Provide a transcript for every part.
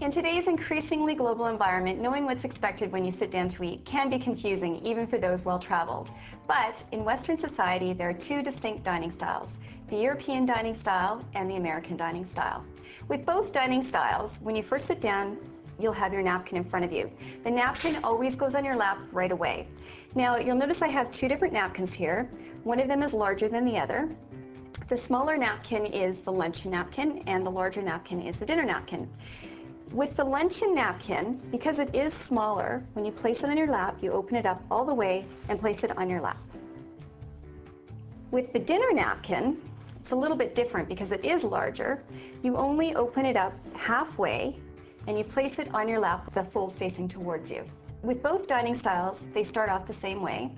In today's increasingly global environment, knowing what's expected when you sit down to eat can be confusing, even for those well-traveled. But in Western society, there are two distinct dining styles: the European dining style and the American dining style. With both dining styles, when you first sit down, you'll have your napkin in front of you. The napkin always goes on your lap right away. Now, you'll notice I have two different napkins here. One of them is larger than the other. The smaller napkin is the luncheon napkin, and the larger napkin is the dinner napkin. With the luncheon napkin, because it is smaller, when you place it on your lap, you open it up all the way and place it on your lap. With the dinner napkin, it's a little bit different because it is larger. You only open it up halfway and you place it on your lap with the fold facing towards you. With both dining styles, they start off the same way,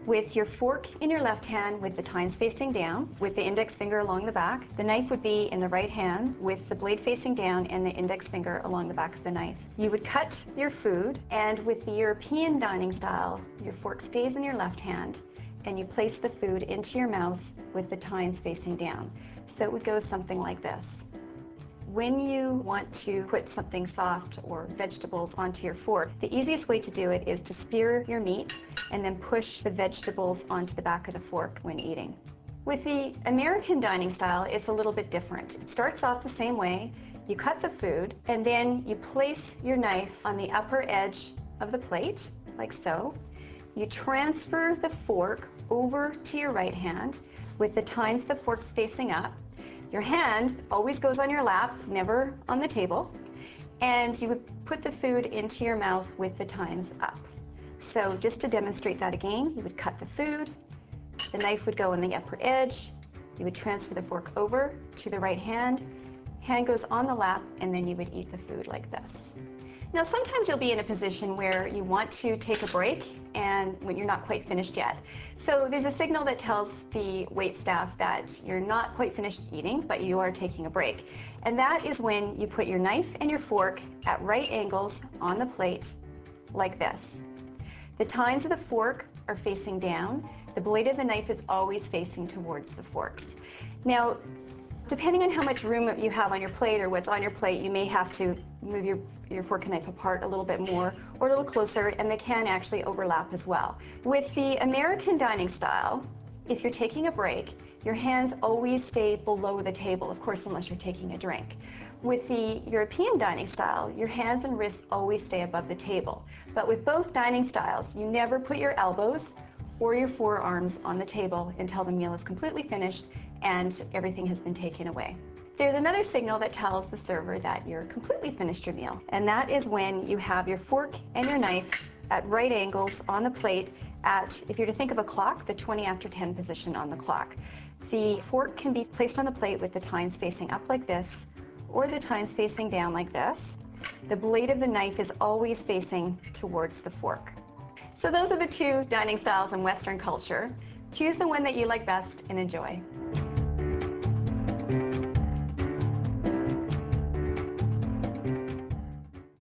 with your fork in your left hand with the tines facing down, with the index finger along the back. The knife would be in the right hand with the blade facing down and the index finger along the back of the knife. You would cut your food, and with the European dining style, your fork stays in your left hand and you place the food into your mouth with the tines facing down. So it would go something like this. When you want to put something soft or vegetables onto your fork, the easiest way to do it is to spear your meat and then push the vegetables onto the back of the fork when eating. With the American dining style, it's a little bit different. It starts off the same way. You cut the food and then you place your knife on the upper edge of the plate, like so. You transfer the fork over to your right hand with the tines of the fork facing up. Your hand always goes on your lap, never on the table, and you would put the food into your mouth with the tines up. So just to demonstrate that again, you would cut the food, the knife would go on the upper edge, you would transfer the fork over to the right hand, hand goes on the lap, and then you would eat the food like this. Now, sometimes you'll be in a position where you want to take a break and when you're not quite finished yet. So there's a signal that tells the waitstaff that you're not quite finished eating, but you are taking a break. And that is when you put your knife and your fork at right angles on the plate, like this. The tines of the fork are facing down. The blade of the knife is always facing towards the forks. Now, depending on how much room you have on your plate or what's on your plate, you may have to move your fork and knife apart a little bit more or a little closer, and they can actually overlap as well. With the American dining style, if you're taking a break, your hands always stay below the table, of course, unless you're taking a drink. With the European dining style, your hands and wrists always stay above the table. But with both dining styles, you never put your elbows or your forearms on the table until the meal is completely finished and everything has been taken away. There's another signal that tells the server that you're completely finished your meal, and that is when you have your fork and your knife at right angles on the plate at, if you're to think of a clock, the 20 after 10 position on the clock. The fork can be placed on the plate with the tines facing up like this, or the tines facing down like this. The blade of the knife is always facing towards the fork. So those are the two dining styles in Western culture. Choose the one that you like best and enjoy.